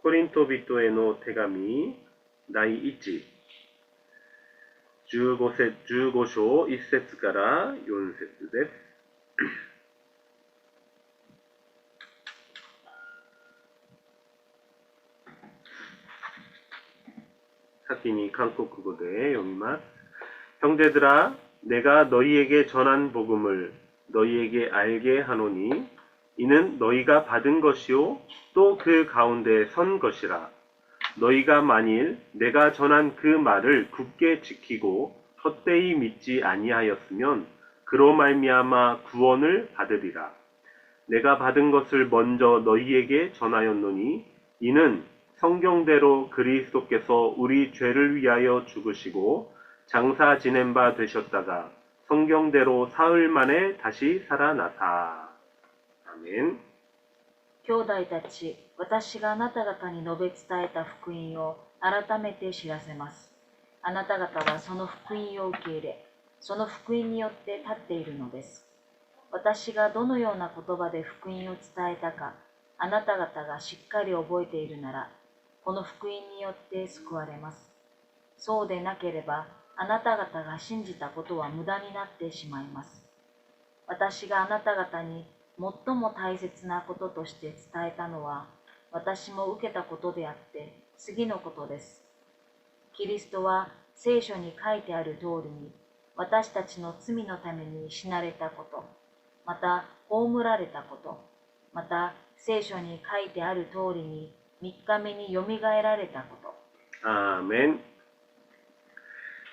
コリント人への手紙第1、15章1節から4節です。先に韓国語で読みます。 형제들아, 내가 너희에게 전한 복음을 너희에게 알게 하노니 이는 너희가 받은 것이요 또 그 가운데 선 것이라. 너희가 만일 내가 전한 그 말을 굳게 지키고 헛되이 믿지 아니하였으면 그로 말미암아 구원을 받으리라. 내가 받은 것을 먼저 너희에게 전하였노니 이는 성경대로 그리스도께서 우리 죄를 위하여 죽으시고 장사 지낸 바 되셨다가 성경대로 사흘 만에 다시 살아나사. 아멘. 兄弟たち、私があなた方に述べ伝えた福音を改めて知らせます。あなた方はその福音を受け入れ、その福音によって立っているのです。私がどのような言葉で福音を伝えたか、あなた方がしっかり覚えているなら、この福音によって救われます。そうでなければ、あなた方が信じたことは無駄になってしまいます。私があなた方に最も大切なこととして伝えたのは、私も受けたことであって、次のことです。キリストは聖書に書いてある通りに、私たちの罪のために死なれたこと、また葬られたこと、また聖書に書いてある通りに3日目によみがえられたこと。 아멘.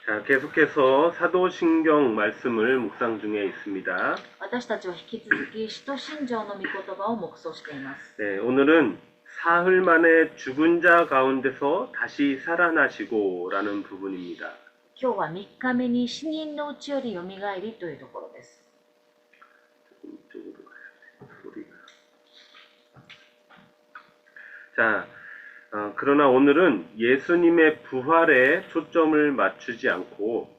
자, 계속해서 사도신경 말씀을 묵상 중에 있습니다. 私たちは引き続き使徒信条の御言葉を黙想しています。 네, 오늘은 사흘 만에 죽은 자 가운데서 다시 살아나시고 라는 부분입니다. 今日は3日目に死人のうちよりよみがえりというところです。 자, 그러나 오늘은 예수님의 부활에 초점을 맞추지 않고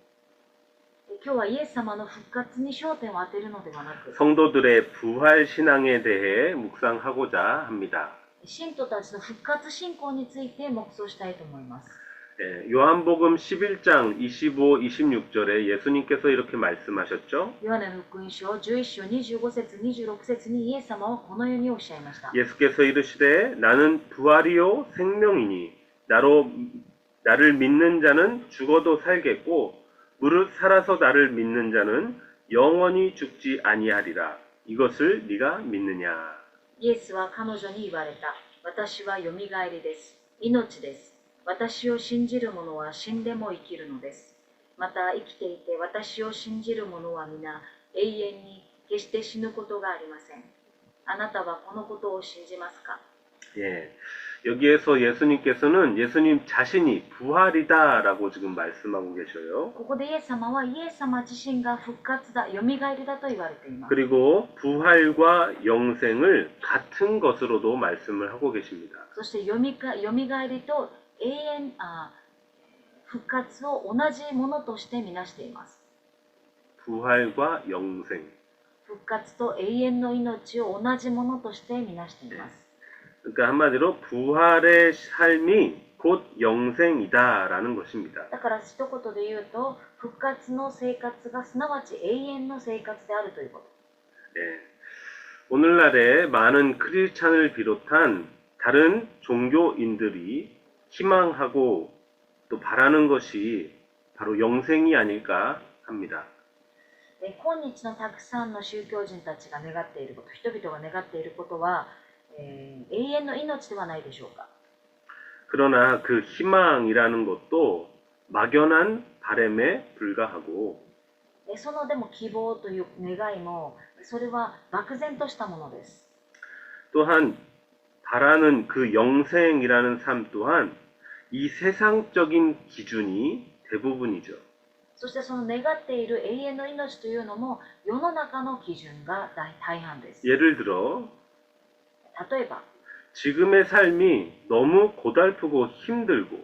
今日はイエス様の復活に焦点を当てるのではなく、 성도들의 부활 신앙에 대해 묵상하고자 합니다. 信徒たちの復活信仰について黙想したいと思います。 요한복음 11장 25, 26절에 예수님께서 이렇게 말씀하셨죠. ヨハネの福音書11章25節26節にイエス様はこのようにおっしゃいました。 예수께서 이르시되 나는 부활이요 생명이니 나를 믿는 자는 죽어도 살겠고 무릇 살아서 나를 믿는 자는 영원히 죽지 아니하리라. 이것을 네가 믿느냐. イエスは彼女に言われた。私はよみがえりです。命です。私を信じる者は死んでも生きるのです。また生きていて私を信じる者は皆永遠に決して死ぬことがありません。あなたはこのことを信じますか？ 예, 여기에서 예수님께서는 예수님 자신이 부활이다라고 지금 말씀하고 계셔요. ここでイエス様はイエス様自身が復活だ、よみがえりだと言われています。 그리고 부활과 영생을 같은 것으로도 말씀을 하고 계십니다. そしてよみがえりと復活を同じものとしてみなしています。 부활과 영생. 復活と永遠の命を同じものとしてみなしています。 그러니까 한마디로 부활의 삶이 곧 영생이다라는 것입니다. だから一言で言うと、復活の生活がすなわち永遠の生活であるということ。 예. 오늘날에 많은 크리스찬을 비롯한 다른 종교인들이 희망하고 또 바라는 것이 바로 영생이 아닐까 합니다. 今日のたくさんの宗教人たちが願っていること、人々が願っていることは、永遠の命ではないでしょうか。 그러나 그 희망이라는 것도 막연한 바람에 불과하고 そのでも希望という願いも、それは漠然としたものです。 또한 바라는 그 영생이라는 삶 또한 이 세상적인 기준이 대부분이죠. そしてその願っている永遠の命というのも世の中の基準が大半です。 예를 들어 例えば、 지금의 삶이 너무 고달프고 힘들고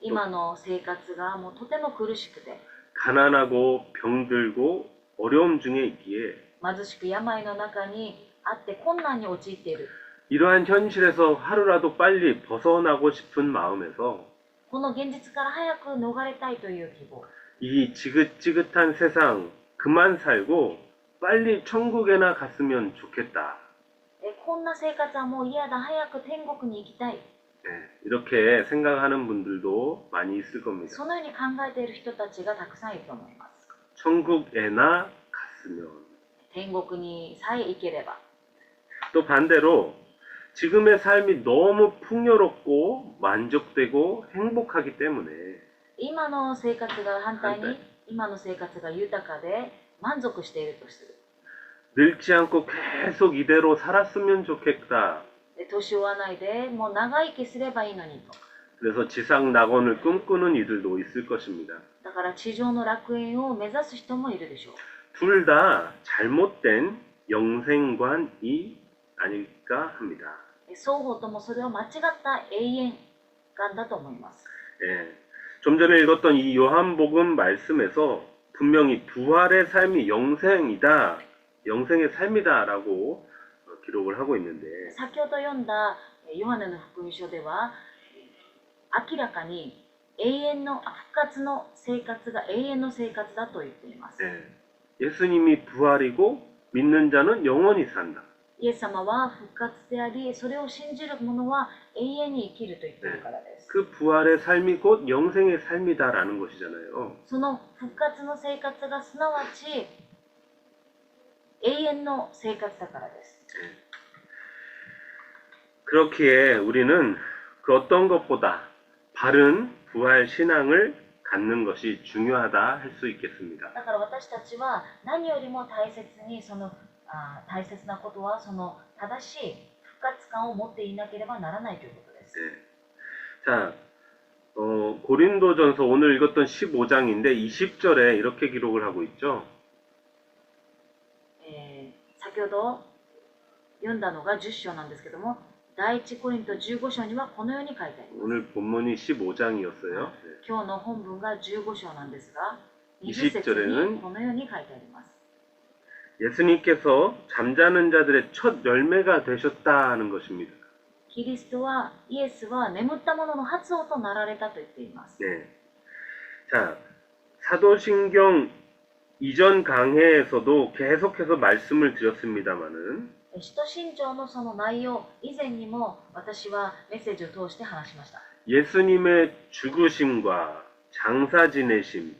今の生活がもうとても苦しくて、 가난하고 병들고 어려움 중에 있기에 貧しく病の中にあって困難に陥っている。 이러한 현실에서 하루라도 빨리 벗어나고 싶은 마음에서 この現実から早く逃れたいという希望。 이 지긋지긋한 세상 그만 살고 빨리 천국에나 갔으면 좋겠다. こんな生活はもう嫌だ、早く天国に行きたい。 이렇게 생각하는 분들도 많이 있을 겁니다. そのように考えている人たちがたくさんいると思います。 천국에나 갔으면. 天国にさえ行ければ。 또 반대로 지금의 삶이 너무 풍요롭고 만족되고 행복하기 때문에 今の生活が反対に、今の生活が豊かで満足しているとする。 늙지 않고 계속 이대로 살았으면 좋겠다. で年を追わないでもう長生きすればいいのにと。 그래서 지상 낙원을 꿈꾸는 이들도 있을 것입니다. だから地上の楽園を目指す人もいるでしょう。 둘 다 잘못된 영생관이 아닐까 합니다. 双方ともそれは間違った永遠観だと思います。 예. 좀 전에 읽었던 이 요한복음 말씀에서 분명히 부활의 삶이 영생이다, 영생의 삶이다라고 기록을 하고 있는데 先ほど読んだヨハネの福音書では明らかに永遠の復活の生活が永遠の生活だと言っています。 예. 예수님이 부활이고 믿는 자는 영원히 산다. イエス様は復活であり、それを信じる者は永遠に生きると言っているからです。 그 부활의 삶이 곧 영생의 삶이다라는 것이잖아요. その復活の生活がすなわち永遠の生活だからです。 그렇기에 우리는 그 어떤 것보다 바른 부활 신앙을 갖는 것이 중요하다 할 수 있겠습니다. だから私たちは何よりも大切に大切なことはその正しい復活感を持っていなければならないということです。 자, 고린도전서 오늘 읽었던 15장인데 20절에 이렇게 기록을 하고 있죠. 先ほど読んだのが10章なんですけども、第一コリント15章にはこのように書いてあります。 오늘 본문이 15장이었어요. 今日の本文が15章なんですが、 20 20節にこのように書いてあります。 예수님께서 잠자는 자들의 첫 열매가 되셨다는 것입니다. キリストは、イエスは眠った者の発音となられたと言っています。 네. 자, 사도신경 이전 강해에서도 계속해서 말씀을 드렸습니다만은 使徒信条のその内容以前にも私はメッセージを通して話しました。 예수님의 죽으심과 장사 지내심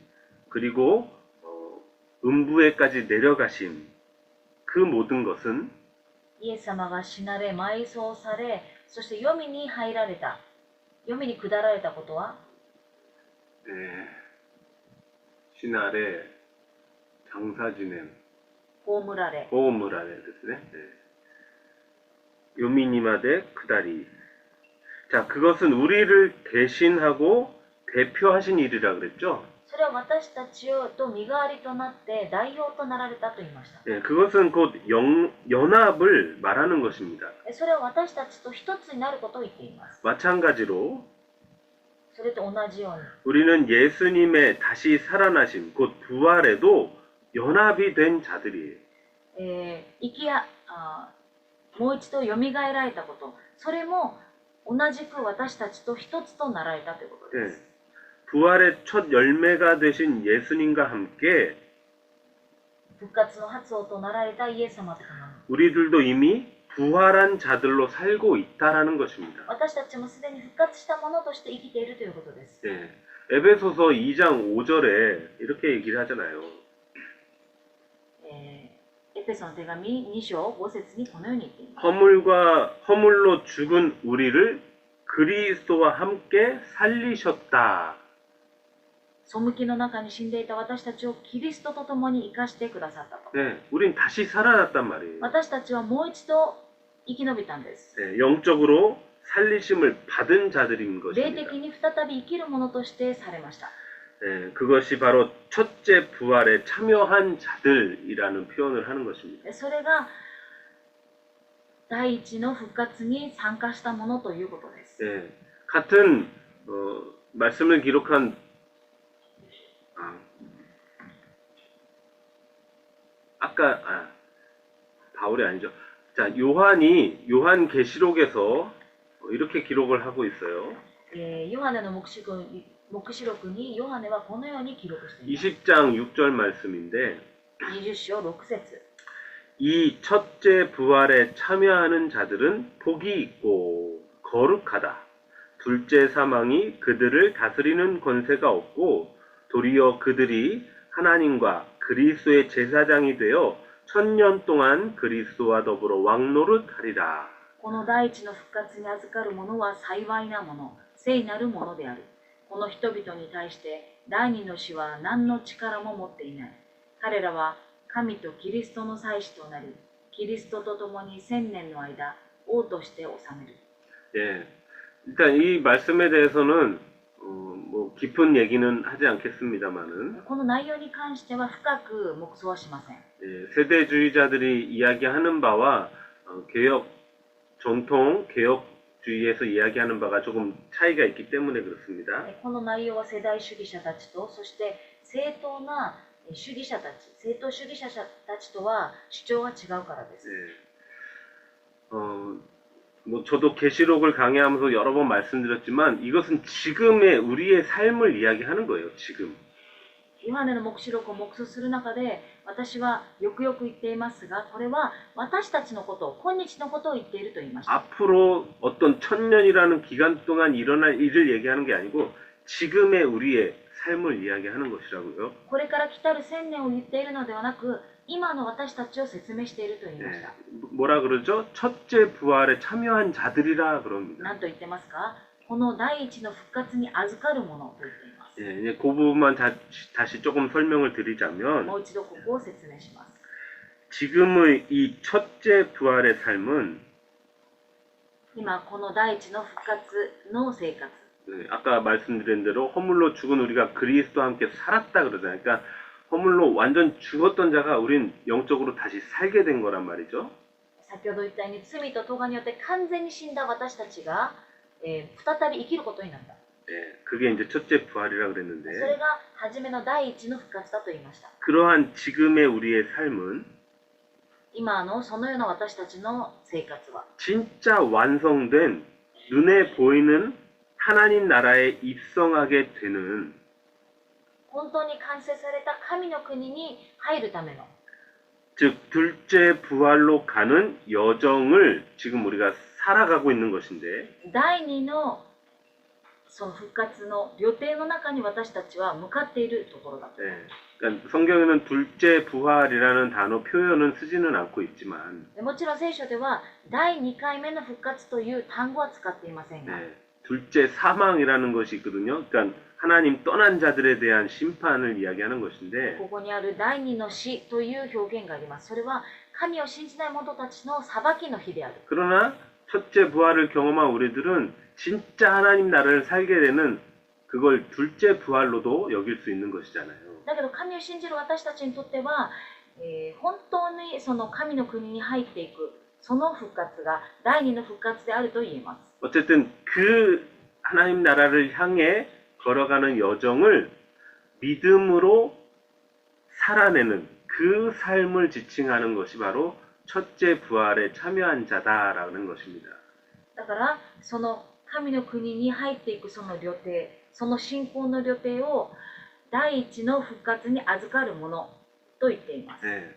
그리고 음부에까지 내려가심 그 모든 것은 イエス様が死なれ、埋葬され、そして黄泉に入られた、黄泉に下られたことは、 신아래 장사 지냄 葬られ、 호흡을 아래 됐네. 요미니마데 그다리. 자, 그것은 우리를 대신하고 대표하신 일이라 그랬죠. それは私たちと身代わりとなって代表となられたと言いました。 예, 그것은 곧 연합을 말하는 것입니다. それは私たちと一つになることを言っています。 마찬가지로 それと同じように、 우리는 예수님의 다시 살아나심, 곧 부활에도 연합이 된 자들이에요. もう一度よみがえられたこと、それも同じく私たちと一つとなられたということです。 부활의 첫 열매가 되신 예수님과 함께 復活の発音となられたイエス様と共に、 우리들도 이미 부활한 자들로 살고 있다라는 것입니다. 私たちもすでに復活したものとして生きているということです。 예, 에베소서 2장 5절에 이렇게 얘기를 하잖아요. エペソの手紙2章5節にこのように言っています。 허물로 죽은 우리를 그리스도와 함께 살리셨다. 背きの中に死んでいた私たちをキリストと共に生かしてくださったと。 네, 우린 다시 살아났단 말이에요. 私たちはもう一度生き延びたんです。 네, 영적으로 살리심을 받은 자들인 霊 것입니다. 的に再び生きるものとしてされました。 네, 그것이 바로 첫째 부활에 참여한 자들이라는 표현을 하는 것입니다. それが第一の復活に参加したものということです。 네, 같은 말씀을 기록한 바울이 아니죠. 자, 요한계시록에서 이렇게 기록을 하고 있어요. ヨハネの黙示録にヨハネはこのように記録しています。 20장 6절 말씀인데 20章6節 이 첫째 부활에 참여하는 자들은 복이 있고 거룩하다. 둘째 사망이 그들을 다스리는 권세가 없고 도리어 그들이 하나님과 그리스도의 제사장이 되어 1000년 동안 그리스도와 더불어 왕노릇하리라. この大地の復活に預かる者は幸いなもの、聖なるものである。この人々に対して第二の死は何の力も持っていない。彼らは神とキリストの祭司となり、キリストと共に1000年の間、王として治める。 예, 일단 이 말씀에 대해서는 뭐 깊은 얘기는 하지 않겠습니다만은 この内容に関しては深く黙想はしません。 예, 세대주의자들이 이야기하는 바와 전통 개혁주의에서 이야기하는 바가 조금 차이가 있기 때문에 그렇습니다. この内容は世代主義者たちと、そして正当主義者たちとは主張が違うからです。 예, 뭐 저도 계시록을 강의하면서 여러 번 말씀드렸지만 이것은 지금의 우리의 삶을 이야기하는 거예요. 지금. ヨハネの黙示録を黙想する中で、私はよくよく言っていますが、これは私たちのことを、今日のことを言っていると言いました。 앞으로 어떤 1000년이라는 기간 동안 일어날 일을 얘기하는 게 아니고 지금의 우리의 삶을 이야기하는 것이라고요. これから来たる1000年を言っているのではなく、今の私たちを説明していると言いました。 뭐라 그러죠? 첫째 부활에 참여한 자들이라 그럽니다. 何と言ってますか？この第一の復活に預かるものと言っています。 예, 이제 그 부분만 다시 조금 설명을 드리자면 もう一度ここを説明します。 지금의 이 첫째 부활의 삶은 今この第一の復活の生活。 아까 말씀드린 대로 허물로 죽은 우리가 그리스도와 함께 살았다 그러잖아요. 그러니까 허물로 완전 죽었던 자가 우린 영적으로 다시 살게 된 거란 말이죠. 先ほど言ったように罪と咎によって完全に死んだ私たちが、再び生きることになった。 예, 그게 이제 첫째 부활이라 それ 그랬는데 が初めの第一の復活だと言いました。 그러한 지금의 우리의 삶은 今のそのような私たちの生活は 진짜 완성된 눈에 보이는 하나님 나라에 입성하게 되는 本当に完成された神の国に入るための 즉 둘째 부활로 가는 여정을 지금 우리가 살아가고 있는 것인데 第二のその復活の予定の中に私たちは向かっているところだと。 예, 그러니까 성경에는 둘째 부활이라는 단어 표현은 쓰지는 않고 있지만 もちろん聖書では第2回目の復活という単語は使っていませんが、 예, 둘째 사망이라는 것이 있거든요. 그러니까 하나님 떠난 자들에 대한 심판을 이야기하는 것인데 ここにある第2の死という表現があります。それは神を信じない者たちの裁きの日である。 그러나 첫째 부활을 경험한 우리들은 진짜 하나님 나라를 살게 되는 그걸 둘째 부활로도 여길 수 있는 것이잖아요. だけど神を信じる私たちにとっては、本当にその神の国に入っていくその復活が第2の復活であると言えます。 어쨌든 그 하나님 나라를 향해 걸어가는 여정을 믿음으로 살아내는 그 삶을 지칭하는 것이 바로 첫째 부활에 참여한 자다라는 것입니다. だからその神の国に入っていくその旅程、その信仰の旅程を第一の復活に預かるものと言っています。 네.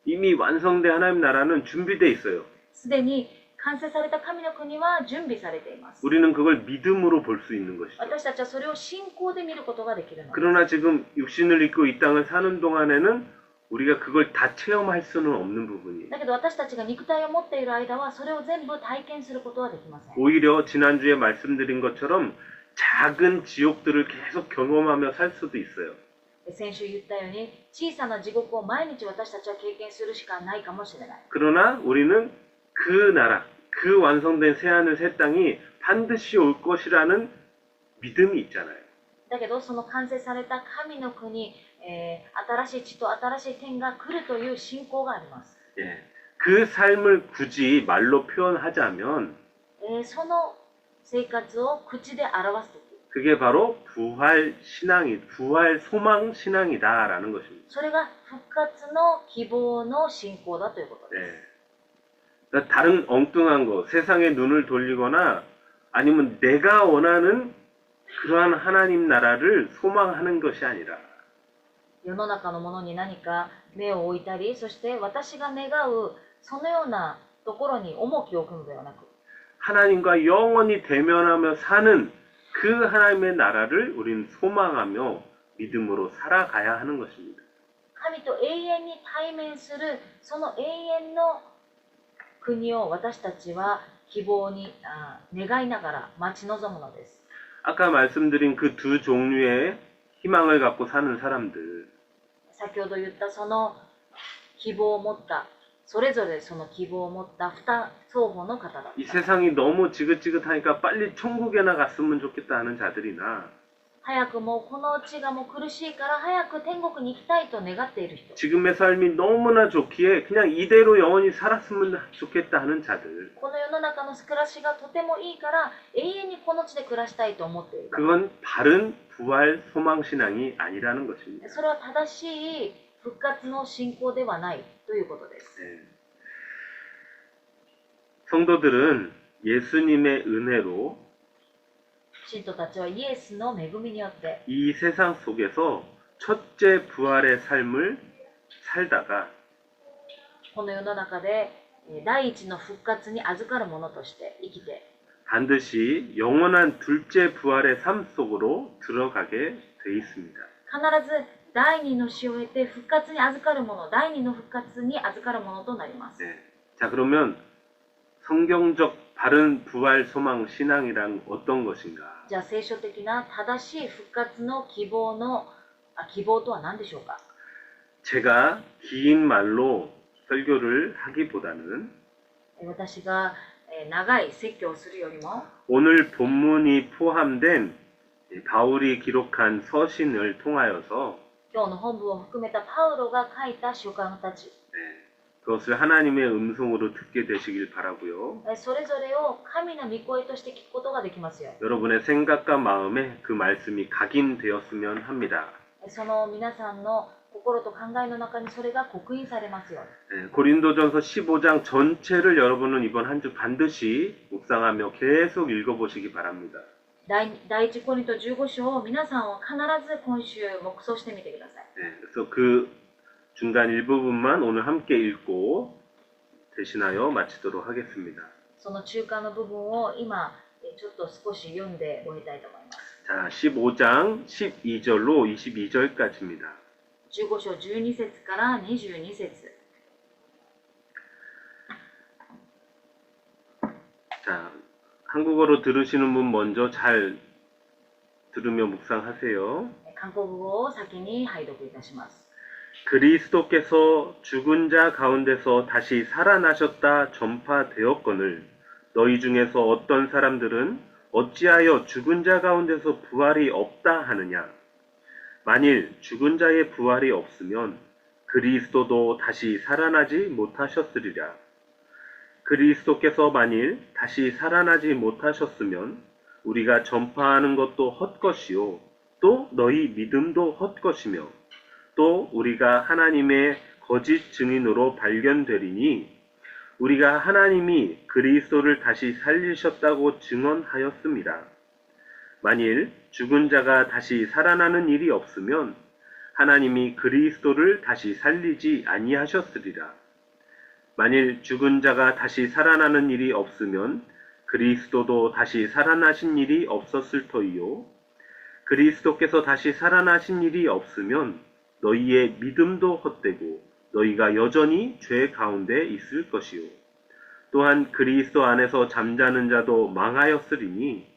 이미 완성된 하나님 나라는 준비되어 있어요. すでに完成された神の国は準備されています。 우리는 그걸 믿음으로 볼 수 있는 것이죠. 私たちはそれを信仰で見ることができるのです。 그러나 지금 육신을 입고 이 땅을 사는 동안에는 우리가 그걸 다 체험할 수는 없는 부분이에요. だけど私たちが肉体を持っている間はそれを全部体験することはできません。 오히려 지난주에 말씀드린 것처럼 작은 지옥들을 계속 경험하며 살 수도 있어요. 先週言ったように小さな地獄を毎日私たちは経験するしかないかもしれない。 그러나 우리는 그 나라, 그 완성된 새하늘 새 땅이 반드시 올 것이라는 믿음이 있잖아요. だけどその完成された神の国、新しい地と新しい天が来るという信仰があります。 예, 그 삶을 굳이 말로 표현하자면 その生活を口で表すとき、 그게 바로 부활 소망 신앙이다라는 것입니다. それが復活の希望の信仰だということです。 예. 그러니까 다른 엉뚱한 거, 세상에 눈을 돌리거나 아니면 내가 원하는 그러한 하나님 나라를 소망하는 것이 아니라 世の中のものに何か目を置いたり、そして私が願うそのようなところに重きを置くのではなく、 하나님과 영원히 대면하며 사는 그 하나님의 나라를 우리는 소망하며 믿음으로 살아가야 하는 것입니다. 神と永遠に対面するその永遠の国を私たちは希望に願いながら待ち望むのです。 아까 말씀드린 그 두 종류의 희망을 갖고 사는 사람들, 先ほど言ったその希望を持った、それぞれその希望を持った双方の方だ。 이 세상이 너무 지긋지긋하니까 빨리 천국에나 갔으면 좋겠다 하는 자들이나 早くもうこの地がもう苦しいから早く天国に行きたいと願っている人。 지금의 삶이 너무나 좋기에 그냥 이대로 영원히 살았으면 좋겠다 하는 자들, この世の中の暮らしがとてもいいから永遠にこの地で暮らしたいと思っている。 그건 바른 부활 소망신앙이 아니라는 것입니다. それは正しい復活の信仰ではないということです。 네. 성도들은 예수님의 은혜로 信徒たちはイエスの恵みによって 이 세상 속에서 첫째 부활의 삶을 살다가 この世の中で第一の復活に預かる者として生きて 반드시 영원한 둘째 부활의 삶 속으로 들어가게 돼 있습니다. 必ず第二の死を得て復活に預かる者、第二の復活に預かる者となります。 네. 자, 그러면 성경적 바른 부활 소망 신앙이란 어떤 것인가? じゃあ聖書的な正しい復活の希望とは何でしょうか。 제가 긴 말로 설교를 하기보다는 私が長い説教をするよりも 오늘 본문이 포함된 바울이 기록한 서신을 통하여서 今日の本文を含めたパウロが書いた書簡たち 그것을 하나님의 음성으로 듣게 되시길 바라고요. それぞれを神の御声として聞くことができますよ。 여러분의 생각과 마음에 그 말씀이 각인되었으면 합니다. その皆さんの心と考えの中にそれが刻印されますように。 고린도전서 15장 전체를 여러분은 이번 한 주 반드시 묵상하며 계속 읽어보시기 바랍니다. 第一コリント15章を皆さんは必ず今週黙想してみてください。 그래서 그 중간 일부분만 오늘 함께 읽고 대신하여 마치도록 하겠습니다. その中間の部分を今ちょっと少し読んで終えたいと思います。 자, 15장 12절로 22절까지입니다. 15章12節から22節。 자, 한국어로 들으시는 분 먼저 잘 들으며 묵상하세요. 韓国語を先に拝読いたします。 그리스도께서 죽은 자 가운데서 다시 살아나셨다 전파되었거늘 너희 중에서 어떤 사람들은 어찌하여 죽은 자 가운데서 부활이 없다 하느냐. 만일 죽은 자의 부활이 없으면 그리스도도 다시 살아나지 못하셨으리라. 그리스도께서 만일 다시 살아나지 못하셨으면 우리가 전파하는 것도 헛것이요 또 너희 믿음도 헛것이며 또 우리가 하나님의 거짓 증인으로 발견되리니 우리가 하나님이 그리스도를 다시 살리셨다고 증언하였습니다. 만일 죽은 자가 다시 살아나는 일이 없으면 하나님이 그리스도를 다시 살리지 아니하셨으리라. 만일 죽은 자가 다시 살아나는 일이 없으면 그리스도도 다시 살아나신 일이 없었을 터이요. 그리스도께서 다시 살아나신 일이 없으면 너희의 믿음도 헛되고 너희가 여전히 죄 가운데 있을 것이요. 또한 그리스도 안에서 잠자는 자도 망하였으리니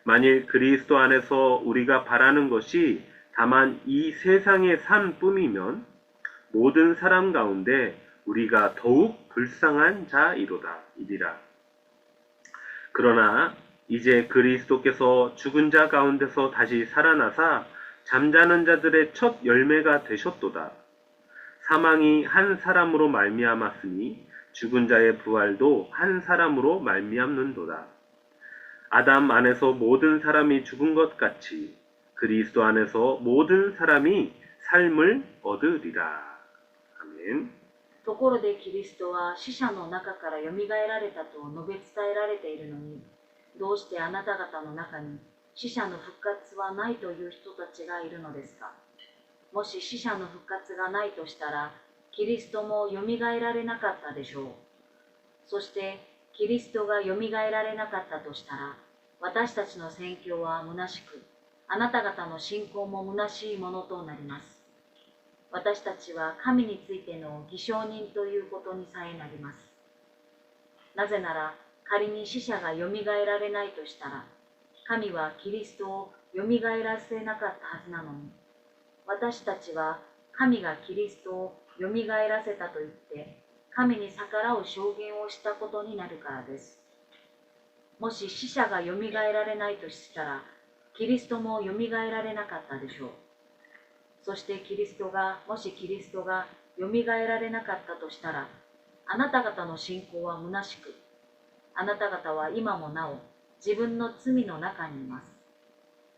만일 그리스도 안에서 우리가 바라는 것이 다만 이 세상의 삶뿐이면 모든 사람 가운데 우리가 더욱 불쌍한 자이로다 이리라. 그러나 이제 그리스도께서 죽은 자 가운데서 다시 살아나사 잠자는 자들의 첫 열매가 되셨도다. 사망이 한 사람으로 말미암았으니 죽은 자의 부활도 한 사람으로 말미암는도다. 아담 안에서 모든 사람이 죽은 것 같이 그리스도 안에서 모든 사람이 삶을 얻으리라. 아멘. ところでキリストは死者の中からよみがえられたと述べ伝えられているのに、どうしてあなた方の中に死者の復活はないという人たちがいるのですか。もし死者の復活がないとしたら、キリストもよみがえられなかったでしょう。そして、キリストがよみがえられなかったとしたら、私たちの宣教は虚しく、あなた方の信仰も虚しいものとなります。私たちは神についての偽証人ということにさえなります。なぜなら、仮に死者がよみがえられないとしたら、神はキリストをよみがえらせなかったはずなのに、私たちは神がキリストをよみがえらせたと言って、神に逆らう証言をしたことになるからです。もし死者がよみがえられないとしたら、キリストもよみがえられなかったでしょう。そしてもしキリストがよみがえられなかったとしたら、あなた方の信仰は虚しく、あなた方は今もなお自分の罪の中にいます。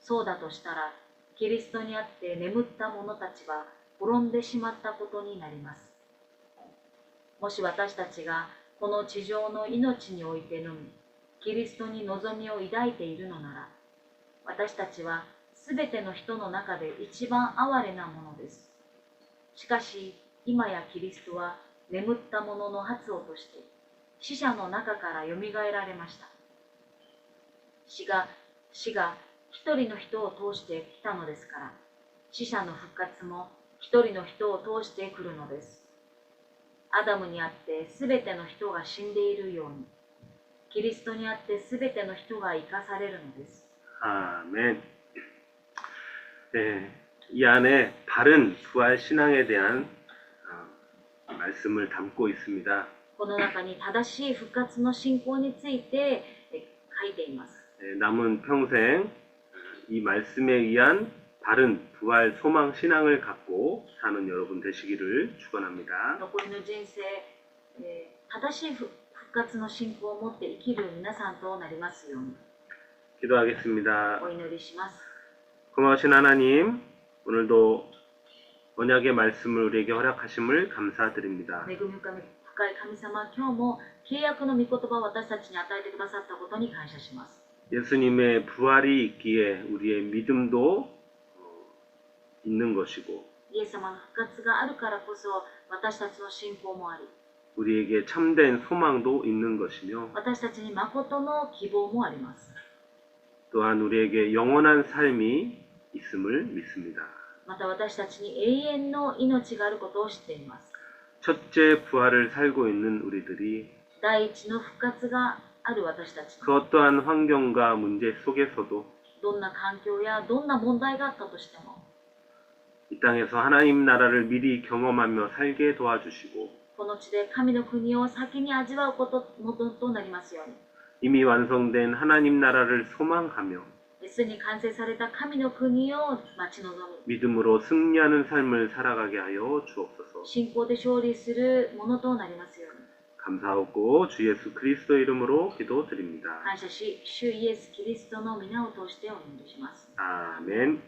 そうだとしたら、キリストにあって眠った者たちは滅んでしまったことになります。もし私たちがこの地上の命においてのみ、キリストに望みを抱いているのなら、私たちはすべての人の中で一番哀れなものです。しかし、今やキリストは眠った者の発をとして、死者の中からよみがえられました。死が一人の人を通して来たのですから、死者の復活も一人の人を通して来るのです。アダムにあってすべての人が死んでいるように、キリストにあってすべての人が生かされるのです。 아멘. 네, 이 안에 바른 부활 신앙에 대한 말씀을 담고 있습니다. この中に正しい復活の信仰について書いています。 네, 남은 평생 이 말씀에 의한 바른 부활 소망 신앙을 갖고 사는 여러분 되시기를 축원합니다. 残りの人生、正しい復活の信仰を持って生きる皆さんとなりますように 기도하겠습니다. お祈りします。 고마우신 하나님, 오늘도 언약의 말씀을 우리에게 허락하심을 감사드립니다. 恵み深い神様、今日も契約の御言葉を私たちに与えてくださったことに感謝します。 예수님의 부활이 있기에 우리의 믿음도 있는 것이고 イエス様の復活があるからこそ私たちの信仰もあり、 우리에게 참된 소망도 있는 것이며 私たちに誠の希望もあります。 또한 우리에게 영원한 삶이 있음을 믿습니다. また私たちに永遠の命があることを知っています。 첫째 부활을 살고 있는 우리들이 第一の復活がある私たち、 그 어떠한 환경과 문제 속에서도 どんな環境やどんな問題があったとしても、 이 땅에서 하나님 나라를 미리 경험하며 살게 도와주시고 この地で神の国を先に味わうこととなりますように、 이미 완성된 하나님 나라를 소망하며 すでに完成された神の国を待ち望み、 믿음으로 승리하는 삶을 살아가게 하여 주옵소서. 信仰で勝利するものとなりますように 감사하고 주 예수 그리스도 이름으로 기도드립니다. 感謝し、主イエス・キリストの皆を通してお祈りします。 아멘.